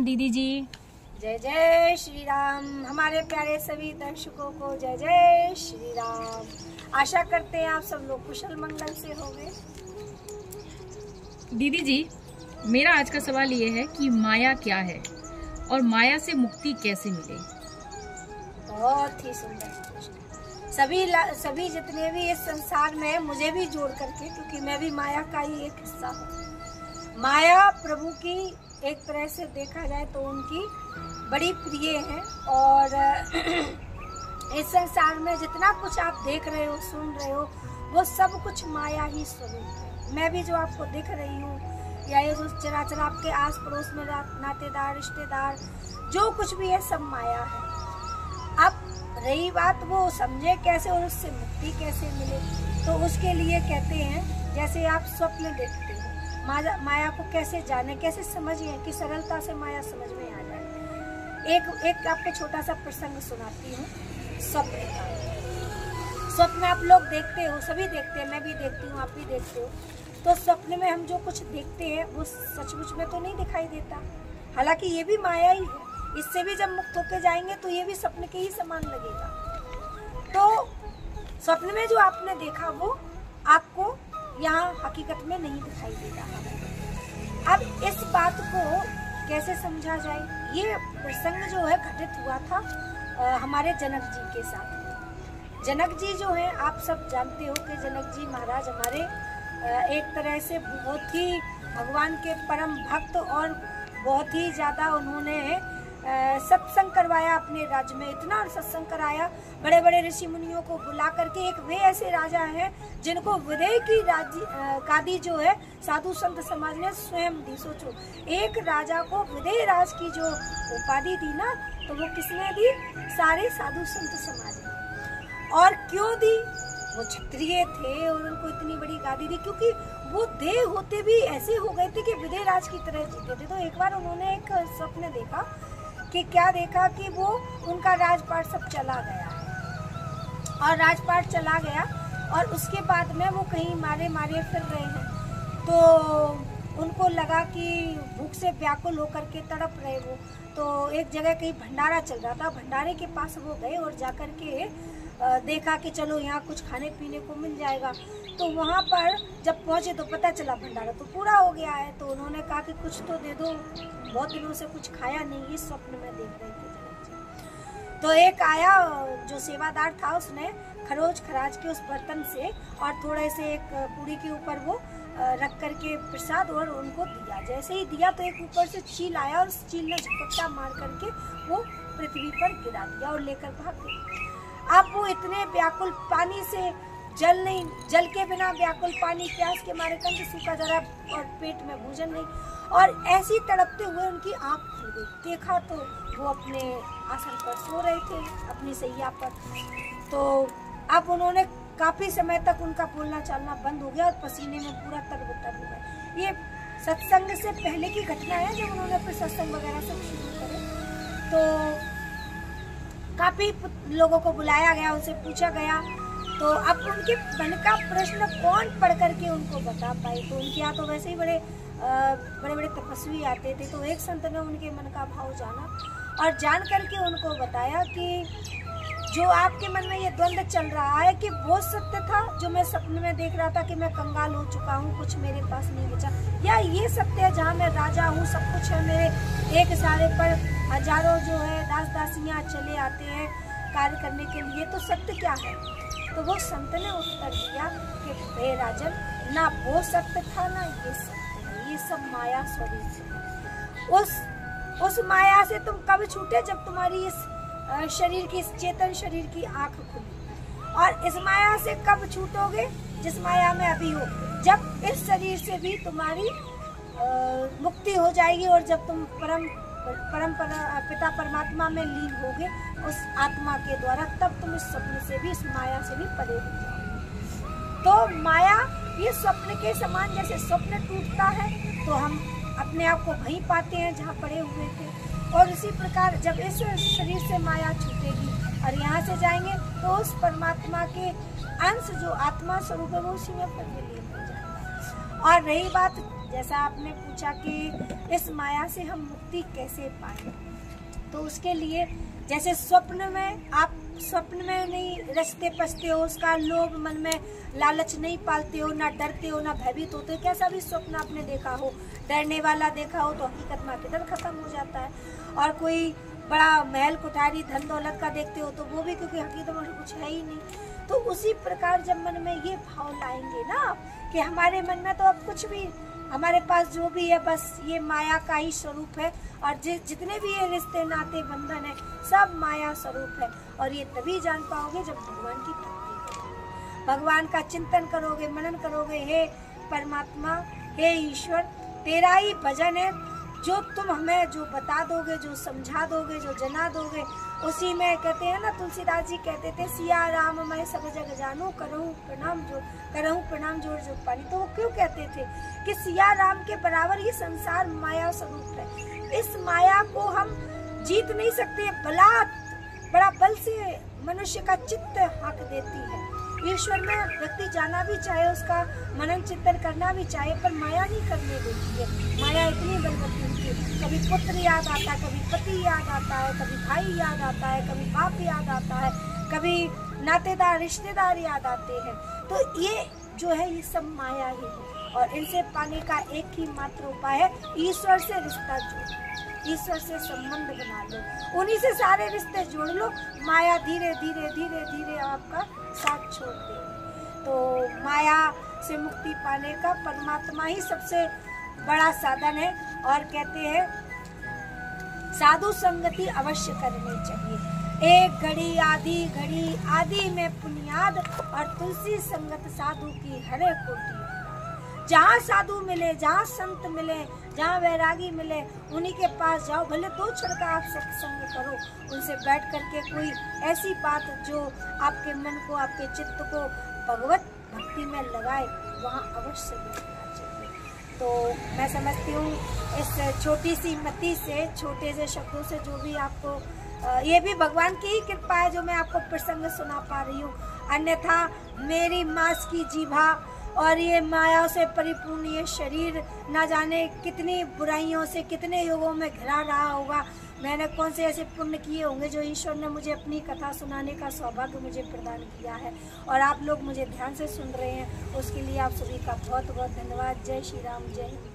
राम दीदी जी। जय जय श्री राम। हमारे प्यारे सभी दर्शकों को जय जय श्री राम। आशा करते हैं आप सब लोग कुशल मंगल से होंगे। दीदी जी, मेरा आज का सवाल ये है कि माया क्या है और माया से मुक्ति कैसे मिले। बहुत ही सुंदर प्रश्न। सभी जितने भी इस संसार में, मुझे भी जोड़ करके, क्योंकि मैं भी माया का ही एक हिस्सा हूँ। माया प्रभु की एक तरह से देखा जाए तो उनकी बड़ी प्रिय है। और इस संसार में जितना कुछ आप देख रहे हो, सुन रहे हो, वो सब कुछ माया ही स्वरूप है। मैं भी जो आपको दिख रही हूँ, या ये जो चराचर आपके आस पड़ोस में नातेदार, रिश्तेदार, जो कुछ भी है, सब माया है। अब रही बात वो समझे कैसे और उससे मुक्ति कैसे मिले, तो उसके लिए कहते हैं जैसे आप स्वप्न देखते हो, माया को कैसे जाने, कैसे समझिए कि सरलता से माया समझ में आ जाए। एक आपको छोटा सा प्रसंग सुनाती हूँ स्वप्न का। स्वप्न आप लोग देखते हो, सभी देखते हैं, मैं भी देखती हूँ, आप भी देखते हो। तो स्वप्न में हम जो कुछ देखते हैं वो सचमुच में तो नहीं दिखाई देता, हालांकि ये भी माया ही है। इससे भी जब मुक्त होके जाएंगे तो ये भी स्वप्न के ही समान लगेगा। तो स्वप्न में जो आपने देखा वो आपको यहाँ हकीकत में नहीं दिखाई देगा। अब इस बात को कैसे समझा जाए, ये प्रसंग जो है घटित हुआ था हमारे जनक जी के साथ। जनक जी जो है, आप सब जानते हो कि जनक जी महाराज हमारे एक तरह से बहुत ही भगवान के परम भक्त, और बहुत ही ज़्यादा उन्होंने सत्संग करवाया अपने राज्य में। इतना सत्संग कराया, बड़े बड़े ऋषि मुनियों को बुला करके। एक वे ऐसे राजा हैं जिनको विदेह की गादी जो है साधु संत समाज ने स्वयं दी। सोचो, एक राजा को विदेह राज की जो उपाधि दी ना, तो वो किसने दी? सारे साधु संत समाज ने। और क्यों दी? वो क्षत्रिय थे और उनको इतनी बड़ी गादी दी क्योंकि वो देह होते भी ऐसे हो गए थे कि विदेह राज की तरह जीते थे। तो एक बार उन्होंने एक स्वप्न देखा कि क्या देखा कि वो उनका राजपाट सब चला गया है, और राजपाट चला गया और उसके बाद में वो कहीं मारे मारे फिर रहे हैं। तो उनको लगा कि भूख से व्याकुल होकर के तड़प रहे वो। तो एक जगह कहीं भंडारा चल रहा था, भंडारे के पास वो गए और जाकर के देखा कि चलो यहाँ कुछ खाने पीने को मिल जाएगा। तो वहाँ पर जब पहुँचे तो पता चला भंडारा तो पूरा हो गया है। तो उन्होंने कहा कि कुछ तो दे दो, बहुत दिनों से कुछ खाया नहीं। ये स्वप्न में देख रहे थे। तो एक आया जो सेवादार था, उसने खरोच खराज के उस बर्तन से और थोड़े से एक पूरी के ऊपर वो रख करके प्रसाद और उनको दिया। जैसे ही दिया तो एक ऊपर से चील आया और उस चील ने झपट्टा मार करके वो पृथ्वी पर गिरा दिया और लेकर भाग गई। अब वो इतने व्याकुल, पानी से जल के बिना व्याकुल, पानी प्यास के मारे कंठ सूखा जा रहा और पेट में भोजन नहीं, और ऐसी तड़पते हुए उनकी आंख खुल गई। देखा तो वो अपने आसन पर सो रहे थे, अपनी सैया पर। तो अब उन्होंने काफी समय तक उनका बोलना चालना बंद हो गया और पसीने में पूरा तरबतर हो गए। ये सत्संग से पहले की घटना है, जब उन्होंने फिर सत्संग वगैरह सब शुरू करे। तो काफी लोगों को बुलाया गया, उनसे पूछा गया। तो अब उनके मन का प्रश्न कौन पढ़ करके उनको बता पाए। तो उनके यहाँ तो वैसे ही बड़े बड़े तपस्वी आते थे। तो एक संत ने उनके मन का भाव जाना और जान करके उनको बताया कि जो आपके मन में ये द्वंद्व चल रहा है कि वो सत्य था जो मैं सपने में देख रहा था कि मैं कंगाल हो चुका हूँ, कुछ मेरे पास नहीं बचा, या ये सत्य है जहाँ मैं राजा हूँ, सब कुछ है मेरे, एक सारे पर हजारों जो है दास दासियाँ चले आते हैं कार्य करने के लिए, तो सत्य क्या है? तो वो संत ने उत्तर दिया कि हे राजन, ना वो सत्य था ना ये सत्य है, ये सब माया स्वरूप है। उस माया से तुम कब छूटे? जब तुम्हारी इस शरीर की, इस चेतन शरीर की आंख खुली। और इस माया से कब छूटोगे? जिस माया में अभी हो, जब इस शरीर से भी तुम्हारी मुक्ति हो जाएगी और जब तुम परम पिता परमात्मा में लीन होगे उस आत्मा के द्वारा, तब तुम इस स्वप्न से भी, इस माया से भी परे हो जाओगे। तो माया ये स्वप्न के समान, जैसे स्वप्न टूटता है तो हम अपने आप को वहीं पाते हैं जहाँ पड़े हुए थे, और इसी प्रकार जब इस शरीर से माया छूटेगी और यहाँ से जाएंगे तो उस परमात्मा के अंश जो आत्मा स्वरूप है वो उसी में फिर विलीन हो जाएगा। और रही बात जैसा आपने पूछा कि इस माया से हम मुक्ति कैसे पाएं, तो उसके लिए जैसे स्वप्न में नहीं रचते पचते हो, उसका लोभ मन में लालच नहीं पालते हो, ना डरते हो ना भयभीत होते हो। कैसा भी स्वप्न आपने देखा हो, डरने वाला देखा हो, तो हकीकत में डर खत्म हो जाता है। और कोई बड़ा महल कुठारी धन दौलत का देखते हो तो वो भी, क्योंकि हकीकत में कुछ है ही नहीं। तो उसी प्रकार जब मन में ये भाव लाएंगे ना कि हमारे मन में तो अब कुछ भी, हमारे पास जो भी है बस ये माया का ही स्वरूप है, और जितने भी ये रिश्ते नाते बंधन है सब माया स्वरूप है। और ये तभी जान पाओगे जब भगवान की भक्ति करोगे, भगवान का चिंतन करोगे, मनन करोगे। हे परमात्मा, हे ईश्वर, तेरा ही भजन है, जो तुम हमें जो बता दोगे, जो समझा दोगे, जो जना दोगे, उसी में कहते हैं ना, तुलसीदास जी कहते थे, सिया राम मैं सब जग जानू, करहूँ प्रणाम जोड़ जो पानी। तो वो क्यों कहते थे कि सिया राम के बराबर ये संसार माया स्वरूप है। इस माया को हम जीत नहीं सकते, बड़ा बल से मनुष्य का चित्त हाँक देती है। ईश्वर में व्यक्ति जाना भी चाहे, उसका मनन चिंतन करना भी चाहे, पर माया नहीं करने देती है। माया इतनी बलवती है, कभी पुत्र याद आता है, कभी पति याद आता है, कभी भाई याद आता है, कभी बाप याद आता है, कभी नातेदार रिश्तेदार याद आते हैं। तो ये जो है ये सब माया ही है, और इनसे पाने का एक ही मात्र उपाय है, ईश्वर से रिश्ता जोड़ो, ईश्वर से संबंध बना लो, उन्हीं से सारे रिश्ते जोड़ लो। माया धीरे धीरे धीरे धीरे आपका साथ छोड़ देगी। तो माया से मुक्ति पाने का परमात्मा ही सबसे बड़ा साधन है। और कहते हैं साधु संगति अवश्य करनी चाहिए, एक घड़ी आदि में पुनियाद, और तुलसी संगत साधु की हरे कोटि। जहाँ साधु मिले, जहाँ संत मिले, जहाँ वैरागी मिले, उन्हीं के पास जाओ। भले 2 क्षण का आप सत्संग करो, उनसे बैठ करके कोई ऐसी बात जो आपके मन को, आपके चित्त को भगवत भक्ति में लगाए, वहाँ अवश्य बैठना चाहिए। तो मैं समझती हूँ इस छोटी सी मति से, छोटे से शब्दों से जो भी आपको, ये भी भगवान की ही कृपा है जो मैं आपको प्रसंग सुना पा रही हूँ। अन्यथा मेरी मांस की जीभा और ये माया से परिपूर्ण ये शरीर ना जाने कितनी बुराइयों से, कितने युगों में घिरा रहा होगा। मैंने कौन से ऐसे पुण्य किए होंगे जो ईश्वर ने मुझे अपनी कथा सुनाने का सौभाग्य मुझे प्रदान किया है, और आप लोग मुझे ध्यान से सुन रहे हैं, उसके लिए आप सभी का बहुत बहुत धन्यवाद। जय श्री राम, जय हिंद।